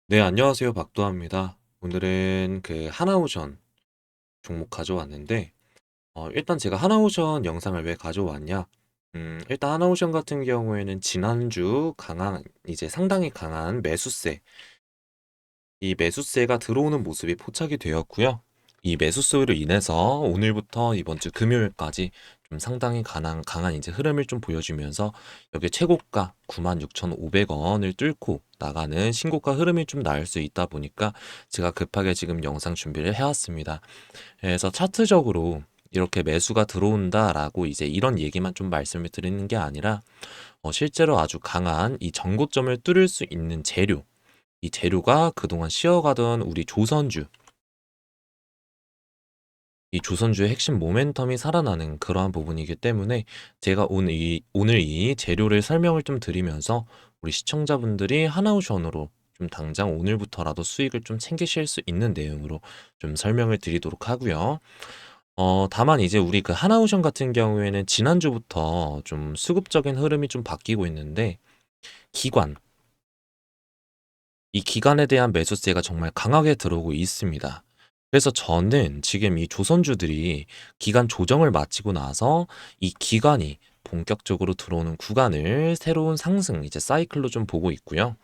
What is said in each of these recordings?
네, 안녕하세요. 박도하입니다. 오늘은 그 하나오션 종목 가져왔는데, 일단 제가 하나오션 영상을 왜 가져왔냐? 일단 하나오션 같은 경우에는 지난주 이제 상당히 강한 매수세, 이 매수세가 들어오는 모습이 포착이 되었고요. 이 매수세로 인해서 오늘부터 이번 주 금요일까지 좀 상당히 강한 이제 흐름을 좀 보여주면서 여기 최고가 96,500원을 뚫고 나가는 신고가 흐름이 좀 나올 수 있다 보니까 제가 급하게 지금 영상 준비를 해왔습니다. 그래서 차트적으로 이렇게 매수가 들어온다라고 이제 이런 얘기만 좀 말씀을 드리는 게 아니라 실제로 아주 강한 이 전고점을 뚫을 수 있는 재료, 이 재료가 그동안 쉬어가던 우리 조선주, 이 조선주의 핵심 모멘텀이 살아나는 그러한 부분이기 때문에 제가 오늘 이 재료를 설명을 좀 드리면서 우리 시청자분들이 하나우션으로 좀 당장 오늘부터라도 수익을 좀 챙기실 수 있는 내용으로 좀 설명을 드리도록 하고요. 다만 이제 우리 그 하나우션 같은 경우에는 지난주부터 좀 수급적인 흐름이 좀 바뀌고 있는데 기관, 이 기간에 대한 매수세가 정말 강하게 들어오고 있습니다. 그래서 저는 지금 이 조선주들이 기간 조정을 마치고 나서 이 기간이 본격적으로 들어오는 구간을 새로운 상승, 이제 사이클로 좀 보고 있고요.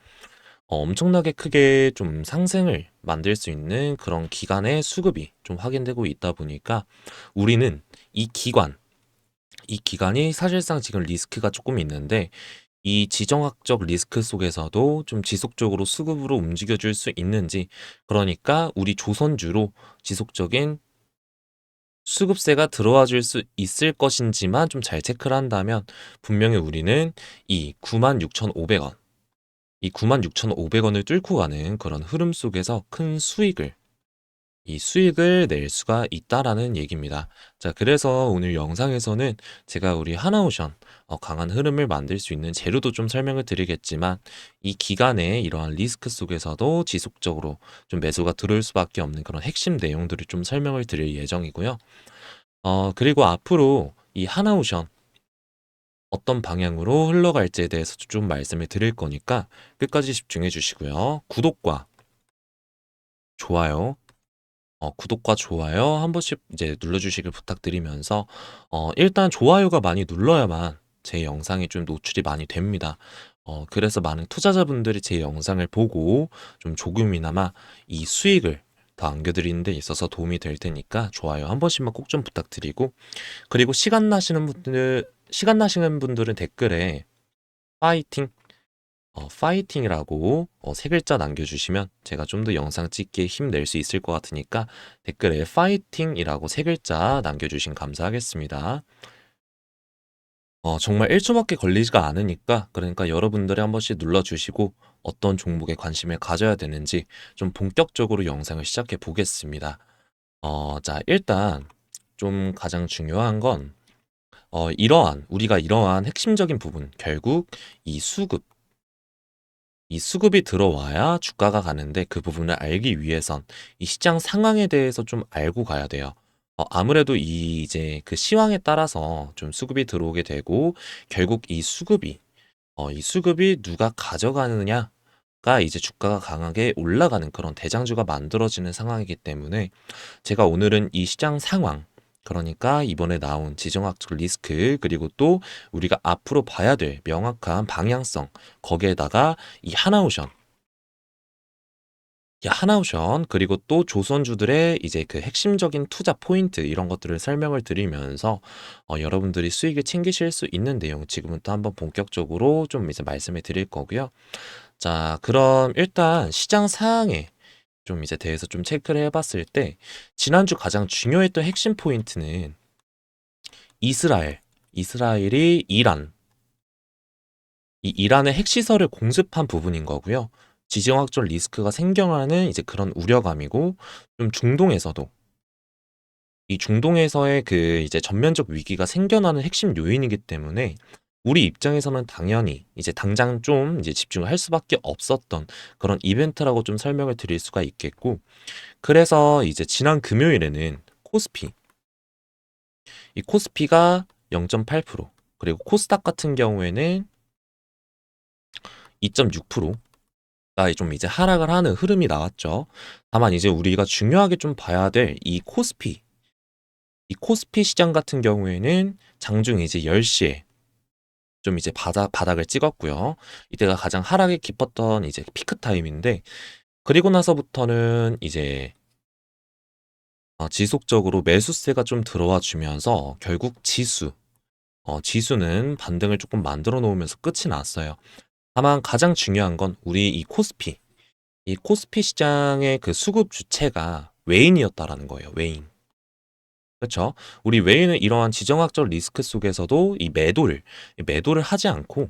엄청나게 크게 좀 상승을 만들 수 있는 그런 기간의 수급이 좀 확인되고 있다 보니까 우리는 이 기간, 이 기간이 사실상 지금 리스크가 조금 있는데 이 지정학적 리스크 속에서도 좀 지속적으로 수급으로 움직여줄 수 있는지, 그러니까 우리 조선주로 지속적인 수급세가 들어와 줄 수 있을 것인지만 좀 잘 체크를 한다면 분명히 우리는 이 96,500원, 이 96,500원을 뚫고 가는 그런 흐름 속에서 큰 수익을 이 수익을 낼 수가 있다라는 얘기입니다. 자, 그래서 오늘 영상에서는 제가 우리 하나오션 강한 흐름을 만들 수 있는 재료도 좀 설명을 드리겠지만 이 기간에 이러한 리스크 속에서도 지속적으로 좀 매수가 들어올 수밖에 없는 그런 핵심 내용들을 좀 설명을 드릴 예정이고요. 그리고 앞으로 이 하나오션 어떤 방향으로 흘러갈지에 대해서도 좀 말씀을 드릴 거니까 끝까지 집중해 주시고요. 좋아요, 구독과 좋아요 한 번씩 이제 눌러주시길 부탁드리면서 일단 좋아요가 많이 눌러야만 제 영상이 좀 노출이 많이 됩니다. 그래서 많은 투자자분들이 제 영상을 보고 좀 조금이나마 이 수익을 더 안겨드리는 데 있어서 도움이 될 테니까 좋아요 한 번씩만 꼭 좀 부탁드리고, 그리고 시간 나시는 분들은 댓글에 파이팅, 파이팅이라고 세 글자 남겨주시면 제가 좀 더 영상 찍기에 힘낼 수 있을 것 같으니까 댓글에 파이팅이라고 세 글자 남겨주시면 감사하겠습니다. 정말 1초밖에 걸리지가 않으니까, 그러니까 여러분들이 한 번씩 눌러주시고 어떤 종목에 관심을 가져야 되는지 좀 본격적으로 영상을 시작해 보겠습니다. 자, 일단 좀 가장 중요한 건 우리가 이러한 핵심적인 부분, 결국 이 수급, 이 수급이 들어와야 주가가 가는데 그 부분을 알기 위해선 이 시장 상황에 대해서 좀 알고 가야 돼요. 아무래도 이제 그 시황에 따라서 좀 수급이 들어오게 되고 결국 이 수급이 누가 가져가느냐가 이제 주가가 강하게 올라가는 그런 대장주가 만들어지는 상황이기 때문에 제가 오늘은 이 시장 상황, 그러니까 이번에 나온 지정학적 리스크, 그리고 또 우리가 앞으로 봐야 될 명확한 방향성, 거기에다가 이 하나오션, 그리고 또 조선주들의 이제 그 핵심적인 투자 포인트, 이런 것들을 설명을 드리면서 여러분들이 수익을 챙기실 수 있는 내용 지금부터 한번 본격적으로 좀 이제 말씀을 드릴 거고요. 자, 그럼 일단 시장 상황에 좀 이제 대해서 좀 체크를 해봤을 때 지난주 가장 중요했던 핵심 포인트는 이스라엘, 이스라엘이 이 이란의 핵시설을 공습한 부분인 거고요. 지정학적 리스크가 생겨나는 이제 그런 우려감이고, 좀 이 중동에서의 그 이제 전면적 위기가 생겨나는 핵심 요인이기 때문에 우리 입장에서는 당연히 이제 당장 좀 이제 집중을 할 수밖에 없었던 그런 이벤트라고 좀 설명을 드릴 수가 있겠고, 그래서 이제 지난 금요일에는 이 코스피가 0.8%, 그리고 코스닥 같은 경우에는 2.6%, 좀 이제 하락을 하는 흐름이 나왔죠. 다만 이제 우리가 중요하게 좀 봐야 될 이 코스피 시장 같은 경우에는 장중 이제 10시에 좀 이제 바닥을 찍었고요. 이때가 가장 하락이 깊었던 이제 피크 타임인데, 그리고 나서부터는 이제 지속적으로 매수세가 좀 들어와 주면서 결국 지수는 반등을 조금 만들어 놓으면서 끝이 났어요. 다만 가장 중요한 건 우리 이 코스피 시장의 그 수급 주체가 외인이었다라는 거예요. 외인. 그렇죠? 우리 외인은 이러한 지정학적 리스크 속에서도 이 매도를 하지 않고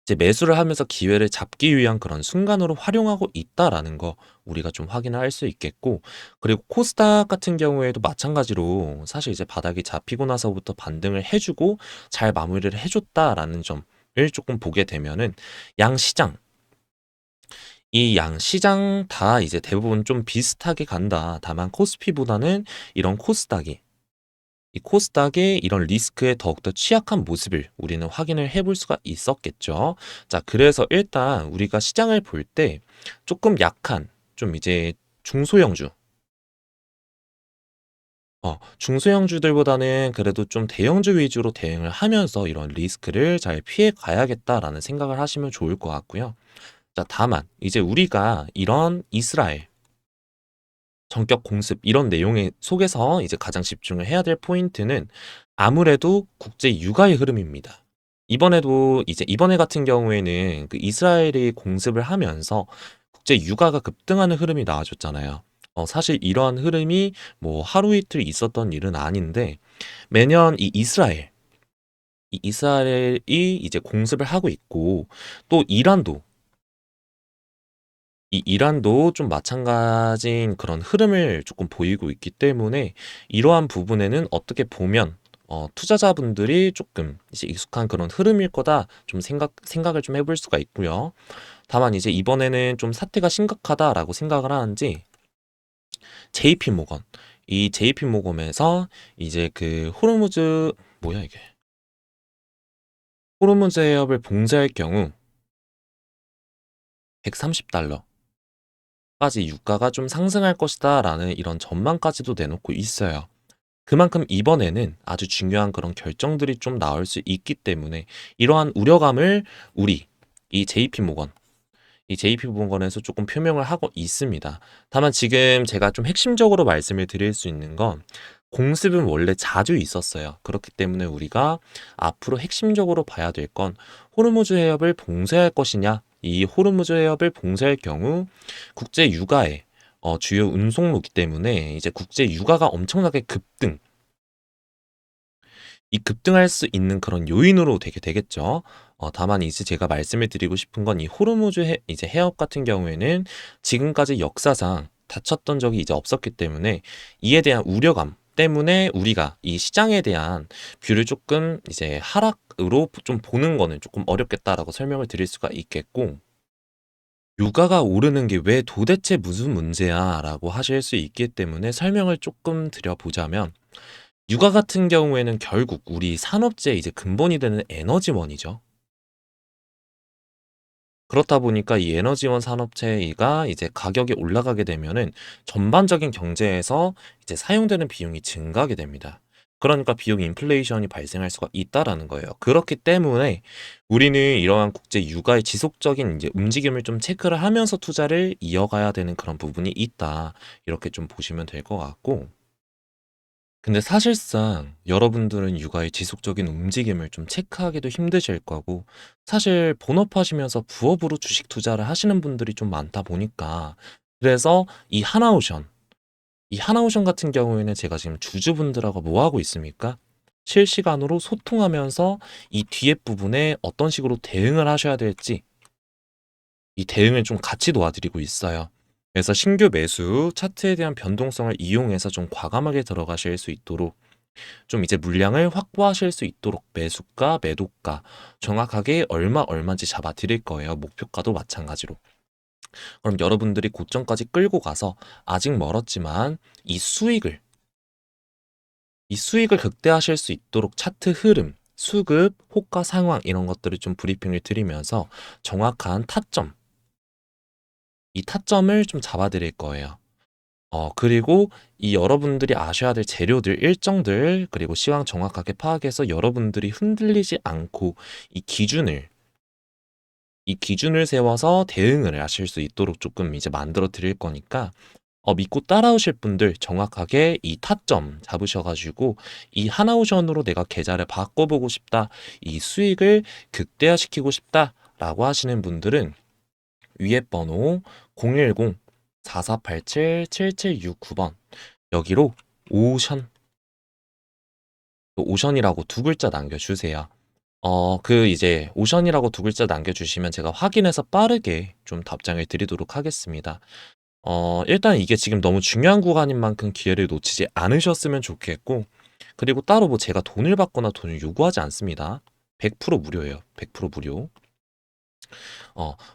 이제 매수를 하면서 기회를 잡기 위한 그런 순간으로 활용하고 있다라는 거 우리가 좀 확인을 할 수 있겠고, 그리고 코스닥 같은 경우에도 마찬가지로 사실 이제 바닥이 잡히고 나서부터 반등을 해주고 잘 마무리를 해줬다라는 점을 조금 보게 되면은 양시장 이 양시장 다 이제 대부분 좀 비슷하게 간다. 다만 코스피보다는 이런 코스닥의 이런 리스크에 더욱더 취약한 모습을 우리는 확인을 해볼 수가 있었겠죠. 자, 그래서 일단 우리가 시장을 볼 때 조금 약한, 좀 이제 중소형주, 중소형주들보다는 그래도 좀 대형주 위주로 대응을 하면서 이런 리스크를 잘 피해 가야겠다라는 생각을 하시면 좋을 것 같고요. 자, 다만 이제 우리가 이런 이스라엘 전격 공습 이런 내용의 속에서 이제 가장 집중을 해야 될 포인트는 아무래도 국제 유가의 흐름입니다. 이번에 같은 경우에는 그 이스라엘이 공습을 하면서 국제 유가가 급등하는 흐름이 나와줬잖아요. 사실 이러한 흐름이 뭐 하루 이틀 있었던 일은 아닌데, 매년 이 이스라엘이 이제 공습을 하고 있고, 또 이란도 좀 마찬가지인 그런 흐름을 조금 보이고 있기 때문에, 이러한 부분에는 어떻게 보면 투자자분들이 조금 이제 익숙한 그런 흐름일 거다 좀 생각을 좀 해볼 수가 있고요. 다만 이제 이번에는 좀 사태가 심각하다라고 생각을 하는지, JP 모건 이 JP 모건에서 이제 그 뭐야 이게 호르무즈 해협을 봉쇄할 경우 130달러 까지 유가가 좀 상승할 것이다라는 이런 전망까지도 내놓고 있어요. 그만큼 이번에는 아주 중요한 그런 결정들이 좀 나올 수 있기 때문에, 이러한 우려감을 우리 이 JP모건 이 JP모건에서 조금 표명을 하고 있습니다. 다만 지금 제가 좀 핵심적으로 말씀을 드릴 수 있는 건, 공습은 원래 자주 있었어요. 그렇기 때문에 우리가 앞으로 핵심적으로 봐야 될 건 호르무즈 해협을 봉쇄할 것이냐. 이 호르무즈 해협을 봉쇄할 경우 국제 유가의 주요 운송로기 때문에 이제 국제 유가가 엄청나게 급등할 수 있는 그런 요인으로 되게 되겠죠. 다만 이제 제가 말씀을 드리고 싶은 건, 이 호르무즈 이제 해협 같은 경우에는 지금까지 역사상 닫혔던 적이 이제 없었기 때문에, 이에 대한 우려감 때문에 우리가 이 시장에 대한 뷰를 조금 이제 하락으로 좀 보는 거는 조금 어렵겠다라고 설명을 드릴 수가 있겠고, 유가가 오르는 게 왜 도대체 무슨 문제야 라고 하실 수 있기 때문에 설명을 조금 드려보자면, 유가 같은 경우에는 결국 우리 산업재의 이제 근본이 되는 에너지원이죠. 그렇다 보니까 이 에너지원 산업체가 이제 가격이 올라가게 되면은 전반적인 경제에서 이제 사용되는 비용이 증가하게 됩니다. 그러니까 비용 인플레이션이 발생할 수가 있다라는 거예요. 그렇기 때문에 우리는 이러한 국제 유가의 지속적인 이제 움직임을 좀 체크를 하면서 투자를 이어가야 되는 그런 부분이 있다. 이렇게 좀 보시면 될 것 같고. 근데 사실상 여러분들은 육아의 지속적인 움직임을 좀 체크하기도 힘드실 거고, 사실 본업하시면서 부업으로 주식 투자를 하시는 분들이 좀 많다 보니까, 그래서 이 하나오션 같은 경우에는 제가 지금 주주분들하고 뭐 하고 있습니까? 실시간으로 소통하면서 이 뒤에 부분에 어떤 식으로 대응을 하셔야 될지, 이 대응을 좀 같이 도와드리고 있어요. 그래서 신규 매수 차트에 대한 변동성을 이용해서 좀 과감하게 들어가실 수 있도록, 좀 이제 물량을 확보하실 수 있도록 매수가, 매도가 정확하게 얼마인지 잡아 드릴 거예요. 목표가도 마찬가지로. 그럼 여러분들이 고점까지 끌고 가서, 아직 멀었지만 이 수익을 극대화하실 수 있도록 차트 흐름, 수급, 호가 상황 이런 것들을 좀 브리핑을 드리면서 정확한 타점, 이 타점을 좀 잡아드릴 거예요. 그리고 이 여러분들이 아셔야 될 재료들, 일정들, 그리고 시황 정확하게 파악해서 여러분들이 흔들리지 않고 이 기준을 이 기준을 세워서 대응을 하실 수 있도록 조금 이제 만들어 드릴 거니까 믿고 따라오실 분들 정확하게 이 타점 잡으셔가지고 이 하나오션으로 내가 계좌를 바꿔보고 싶다, 이 수익을 극대화시키고 싶다라고 하시는 분들은 위에 번호 010-4487-7769번 여기로 오션, 오션이라고 두 글자 남겨주세요. 이제 오션이라고 두 글자 남겨주시면 제가 확인해서 빠르게 좀 답장을 드리도록 하겠습니다. 일단 이게 지금 너무 중요한 구간인 만큼 기회를 놓치지 않으셨으면 좋겠고, 그리고 따로 뭐 제가 돈을 받거나 돈을 요구하지 않습니다. 100% 무료예요. 100% 무료.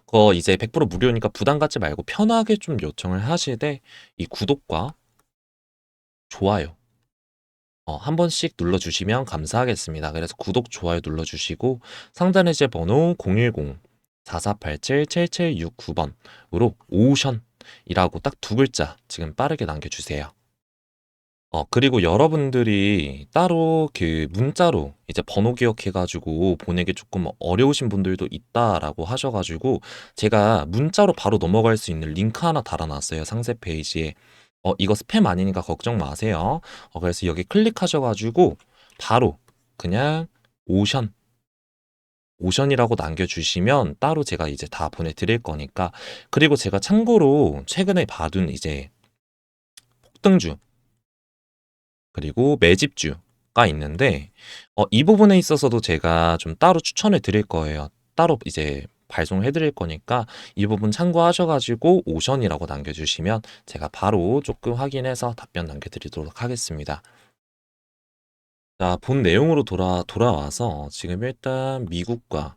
그거 이제 100% 무료니까 부담 갖지 말고 편하게 좀 요청을 하시되, 이 구독과 좋아요, 한 번씩 눌러주시면 감사하겠습니다. 그래서 구독, 좋아요 눌러주시고, 상단의 제 번호 010-4487-7769번으로 오션이라고 딱 두 글자 지금 빠르게 남겨주세요. 그리고 여러분들이 따로 그 문자로 이제 번호 기억해가지고 보내기 조금 어려우신 분들도 있다라고 하셔가지고 제가 문자로 바로 넘어갈 수 있는 링크 하나 달아놨어요. 상세 페이지에. 이거 스팸 아니니까 걱정 마세요. 그래서 여기 클릭하셔가지고 바로 그냥 오션, 오션이라고 남겨주시면 따로 제가 이제 다 보내드릴 거니까. 그리고 제가 참고로 최근에 받은 이제 폭등주, 그리고 매집주가 있는데 이 부분에 있어서도 제가 좀 따로 추천을 드릴 거예요. 따로 이제 발송해 드릴 거니까 이 부분 참고하셔가지고 오션이라고 남겨주시면 제가 바로 조금 확인해서 답변 남겨드리도록 하겠습니다. 자, 본 내용으로 돌아와서 지금 일단 미국과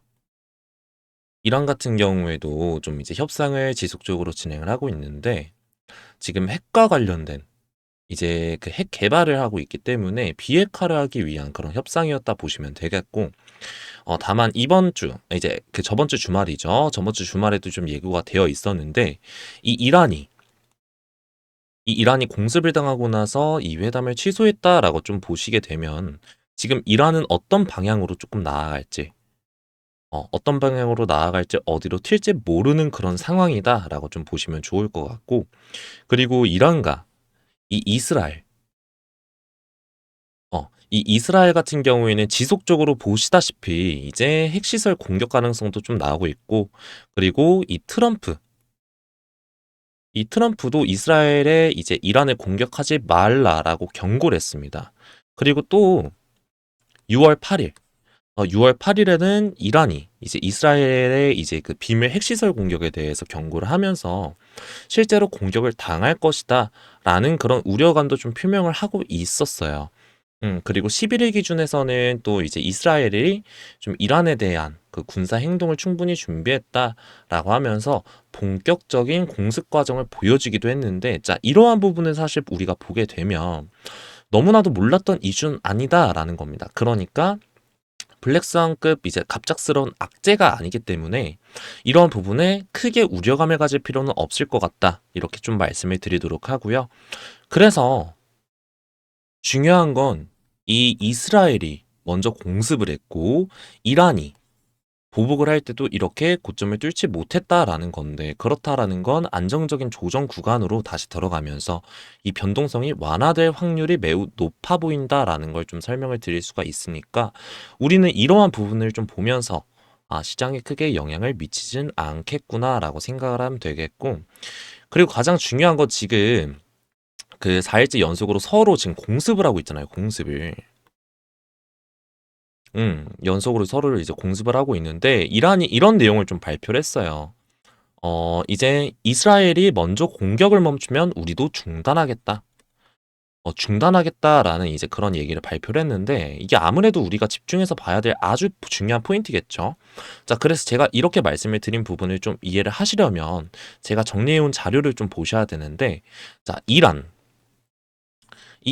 이란 같은 경우에도 좀 이제 협상을 지속적으로 진행을 하고 있는데 지금 핵과 관련된 이제 그 핵 개발을 하고 있기 때문에 비핵화를 하기 위한 그런 협상이었다 보시면 되겠고, 다만 이번 주, 이제 그 저번 주 주말이죠. 저번 주 주말에도 좀 예고가 되어 있었는데, 이 이란이, 이 이란이 공습을 당하고 나서 이 회담을 취소했다라고 좀 보시게 되면, 지금 이란은 어떤 방향으로 조금 나아갈지, 어떤 방향으로 나아갈지 어디로 튈지 모르는 그런 상황이다라고 좀 보시면 좋을 것 같고, 그리고 이란과 이 이스라엘, 이 이스라엘 같은 경우에는 지속적으로 보시다시피 이제 핵시설 공격 가능성도 좀 나오고 있고, 그리고 이 트럼프도 이스라엘에 이제 이란을 공격하지 말라라고 경고를 했습니다. 그리고 또 6월 8일, 6월 8일에는 이란이 이제 이스라엘의 이제 그 비밀 핵시설 공격에 대해서 경고를 하면서 실제로 공격을 당할 것이다 라는 그런 우려감도 좀 표명을 하고 있었어요. 그리고 11일 기준에서는 또 이제 이스라엘이 좀 이란에 대한 그 군사 행동을 충분히 준비했다라고 하면서 본격적인 공습 과정을 보여주기도 했는데, 자, 이러한 부분은 사실 우리가 보게 되면 너무나도 몰랐던 이슈는 아니다라는 겁니다. 그러니까 블랙스완급 이제 갑작스러운 악재가 아니기 때문에 이러한 부분에 크게 우려감을 가질 필요는 없을 것 같다. 이렇게 좀 말씀을 드리도록 하고요. 그래서 중요한 건 이 이스라엘이 먼저 공습을 했고 이란이 보복을 할 때도 이렇게 고점을 뚫지 못했다라는 건데, 그렇다라는 건 안정적인 조정 구간으로 다시 들어가면서 이 변동성이 완화될 확률이 매우 높아 보인다라는 걸 좀 설명을 드릴 수가 있으니까 우리는 이러한 부분을 좀 보면서 시장에 크게 영향을 미치진 않겠구나라고 생각을 하면 되겠고, 그리고 가장 중요한 건 지금 그 4일째 연속으로 서로 지금 공습을 하고 있잖아요. 공습을. 연속으로 서로를 이제 공습을 하고 있는데 이란이 이런 내용을 좀 발표를 했어요. 이제 이스라엘이 먼저 공격을 멈추면 우리도 중단하겠다. 중단하겠다라는 이제 그런 얘기를 발표를 했는데 이게 아무래도 우리가 집중해서 봐야 될 아주 중요한 포인트겠죠. 자, 그래서 제가 이렇게 말씀을 드린 부분을 좀 이해를 하시려면 제가 정리해온 자료를 좀 보셔야 되는데, 자, 이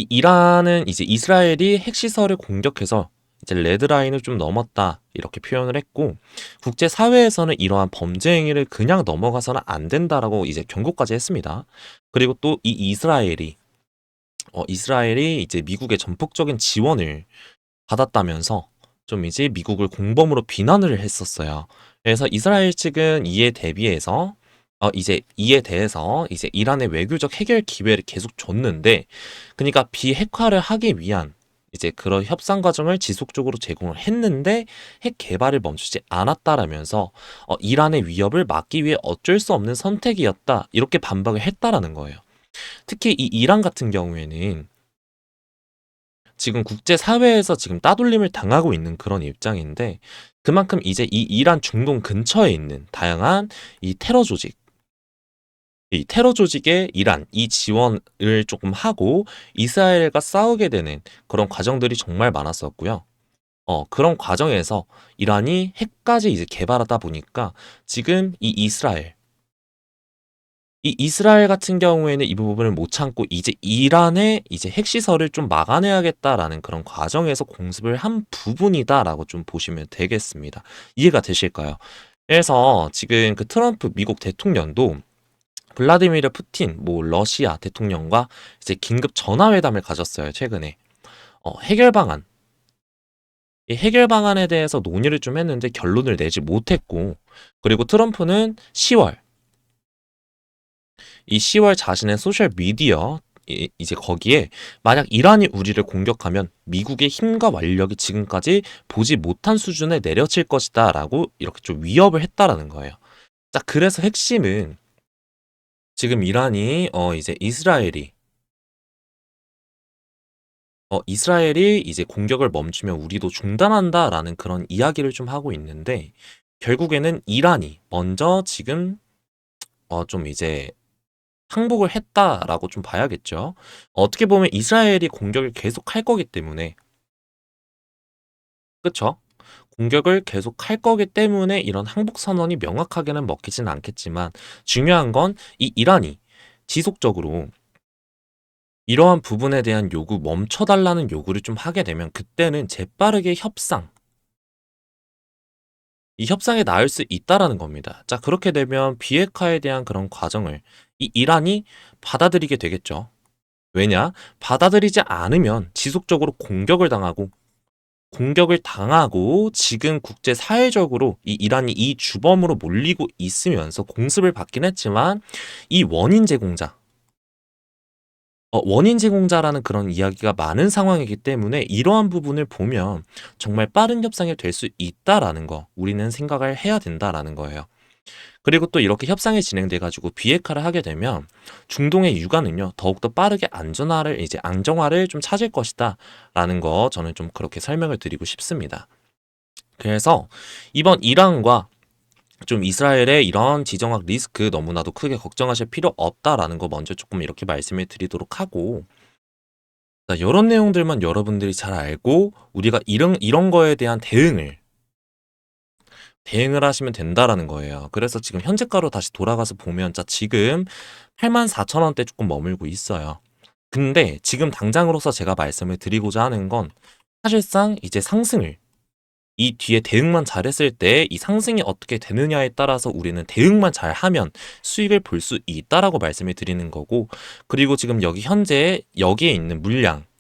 이란은 이제 이스라엘이 핵시설을 공격해서 이제 레드라인을 좀 넘었다 이렇게 표현을 했고 국제사회에서는 이러한 범죄 행위를 그냥 넘어가서는 안 된다라고 이제 경고까지 했습니다. 그리고 또 이 이스라엘이 이제 미국의 전폭적인 지원을 받았다면서 좀 이제 미국을 공범으로 비난을 했었어요. 그래서 이스라엘 측은 이에 대해서 이제 이란의 외교적 해결 기회를 계속 줬는데, 그러니까 비핵화를 하기 위한 이제 그런 협상 과정을 지속적으로 제공을 했는데 핵 개발을 멈추지 않았다라면서 이란의 위협을 막기 위해 어쩔 수 없는 선택이었다 이렇게 반박을 했다라는 거예요. 특히 이 이란 같은 경우에는 지금 국제사회에서 지금 따돌림을 당하고 있는 그런 입장인데, 그만큼 이제 이 이란 중동 근처에 있는 다양한 이 테러 조직에 이란 이 지원을 조금 하고 이스라엘과 싸우게 되는 그런 과정들이 정말 많았었고요. 그런 과정에서 이란이 핵까지 이제 개발하다 보니까 지금 이 이스라엘 같은 경우에는 이 부분을 못 참고 이제 이란의 이제 핵시설을 좀 막아내야겠다라는 그런 과정에서 공습을 한 부분이다라고 좀 보시면 되겠습니다. 이해가 되실까요? 그래서 지금 그 트럼프 미국 대통령도 블라디미르 푸틴 러시아 대통령과 이제 긴급 전화회담을 가졌어요, 최근에. 해결 방안. 이 해결 방안에 대해서 논의를 좀 했는데 결론을 내지 못했고, 그리고 트럼프는 10월 자신의 소셜 미디어 이제 거기에 만약 이란이 우리를 공격하면 미국의 힘과 완력이 지금까지 보지 못한 수준에 내려칠 것이다라고 이렇게 좀 위협을 했다라는 거예요. 자, 그래서 핵심은 지금 이란이 이스라엘이 이제 공격을 멈추면 우리도 중단한다라는 그런 이야기를 좀 하고 있는데, 결국에는 이란이 먼저 지금 좀 이제 항복을 했다라고 좀 봐야겠죠. 어떻게 보면 이스라엘이 공격을 계속할 거기 때문에, 그쵸? 공격을 계속할 거기 때문에 이런 항복 선언이 명확하게는 먹히진 않겠지만, 중요한 건 이 이란이 지속적으로 이러한 부분에 대한 멈춰달라는 요구를 좀 하게 되면 그때는 재빠르게 이 협상에 나을 수 있다라는 겁니다. 자, 그렇게 되면 비핵화에 대한 그런 과정을 이 이란이 받아들이게 되겠죠. 왜냐? 받아들이지 않으면 지속적으로 공격을 당하고 지금 국제 사회적으로 이 이란이 이 주범으로 몰리고 있으면서 공습을 받긴 했지만, 이 원인 제공자라는 그런 이야기가 많은 상황이기 때문에 이러한 부분을 보면 정말 빠른 협상이 될 수 있다라는 거, 우리는 생각을 해야 된다라는 거예요. 그리고 또 이렇게 협상이 진행돼 가지고 비핵화를 하게 되면 중동의 육아는요 더욱더 빠르게 안정화를 좀 찾을 것이다라는 거, 저는 좀 그렇게 설명을 드리고 싶습니다. 그래서 이번 이란과 좀 이스라엘의 이런 지정학 리스크 너무나도 크게 걱정하실 필요 없다라는 거 먼저 조금 이렇게 말씀을 드리도록 하고, 자, 요런 내용들만 여러분들이 잘 알고 우리가 이런 거에 대한 대응을 하시면 된다라는 거예요. 그래서 지금 현재가로 다시 돌아가서 보면, 자, 지금 84,000원대 조금 머물고 있어요. 근데 지금 당장으로서 제가 말씀을 드리고자 하는 건, 사실상 이제 이 뒤에 대응만 잘했을 때 이 상승이 어떻게 되느냐에 따라서 우리는 대응만 잘하면 수익을 볼 수 있다라고 말씀을 드리는 거고, 그리고 지금 현재 여기에 있는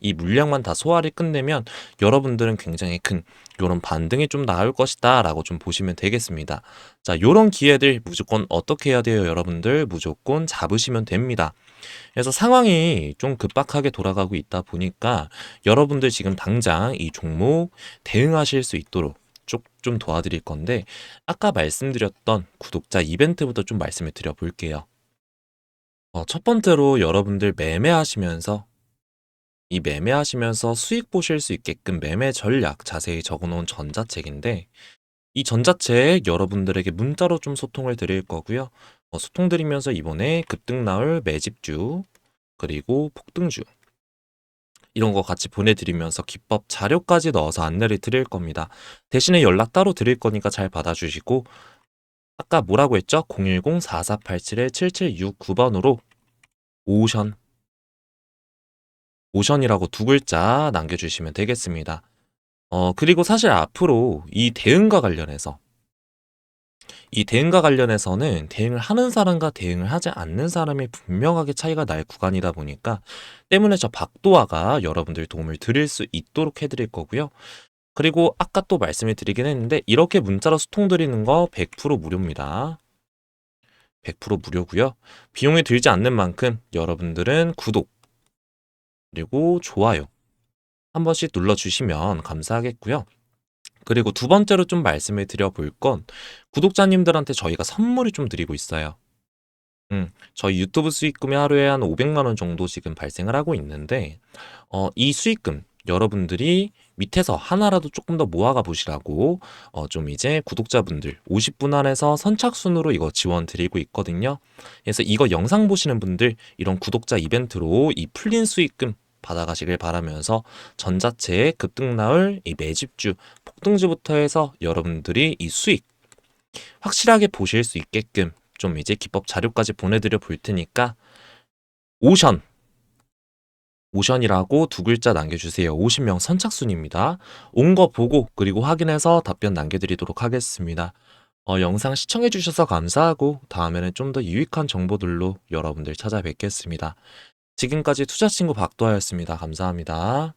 이 물량만 다 소화를 끝내면 여러분들은 굉장히 큰 요런 반등이 좀 나올 것이다라고 좀 보시면 되겠습니다. 자, 요런 기회들 무조건 어떻게 해야 돼요, 여러분들? 무조건 잡으시면 됩니다. 그래서 상황이 좀 급박하게 돌아가고 있다 보니까 여러분들 지금 당장 이 종목 대응하실 수 있도록 좀 도와드릴 건데, 아까 말씀드렸던 구독자 이벤트부터 좀 말씀을 드려볼게요. 첫 번째로 여러분들 매매하시면서 수익 보실 수 있게끔 매매 전략 자세히 적어놓은 전자책인데, 이 전자책 여러분들에게 문자로 좀 소통을 드릴 거고요. 소통 드리면서 이번에 급등 나올 매집주 그리고 폭등주 이런 거 같이 보내드리면서 기법 자료까지 넣어서 안내를 드릴 겁니다. 대신에 연락 따로 드릴 거니까 잘 받아주시고, 아까 뭐라고 했죠? 010-4487-7769번으로 오션, 오션이라고 두 글자 남겨주시면 되겠습니다. 그리고 사실 앞으로 이 대응과 관련해서는 대응을 하는 사람과 대응을 하지 않는 사람이 분명하게 차이가 날 구간이다 보니까 때문에 저 박도화가 여러분들 도움을 드릴 수 있도록 해드릴 거고요. 그리고 아까 또 말씀을 드리긴 했는데 이렇게 문자로 소통 드리는 거 100% 무료입니다. 100% 무료고요. 비용이 들지 않는 만큼 여러분들은 구독 그리고 좋아요 한 번씩 눌러주시면 감사하겠고요. 그리고 두 번째로 좀 말씀을 드려볼 건 구독자님들한테 저희가 선물을 좀 드리고 있어요. 저희 유튜브 수익금이 하루에 한 500만 원 정도 지금 발생을 하고 있는데 이 수익금 여러분들이 밑에서 하나라도 조금 더 모아가 보시라고 좀 이제 구독자분들 50분 안에서 선착순으로 이거 지원 드리고 있거든요. 그래서 이거 영상 보시는 분들 이런 구독자 이벤트로 이 풀린 수익금 받아가시길 바라면서 전자채에 급등 나올 이 매집주, 폭등주부터 해서 여러분들이 이 수익 확실하게 보실 수 있게끔 좀 이제 기법 자료까지 보내드려 볼 테니까 오션 오션이라고 두 글자 남겨주세요. 50명 선착순입니다. 온 거 보고 그리고 확인해서 답변 남겨드리도록 하겠습니다. 영상 시청해주셔서 감사하고 다음에는 좀 더 유익한 정보들로 여러분들 찾아뵙겠습니다. 지금까지 투자친구 박도하였습니다. 감사합니다.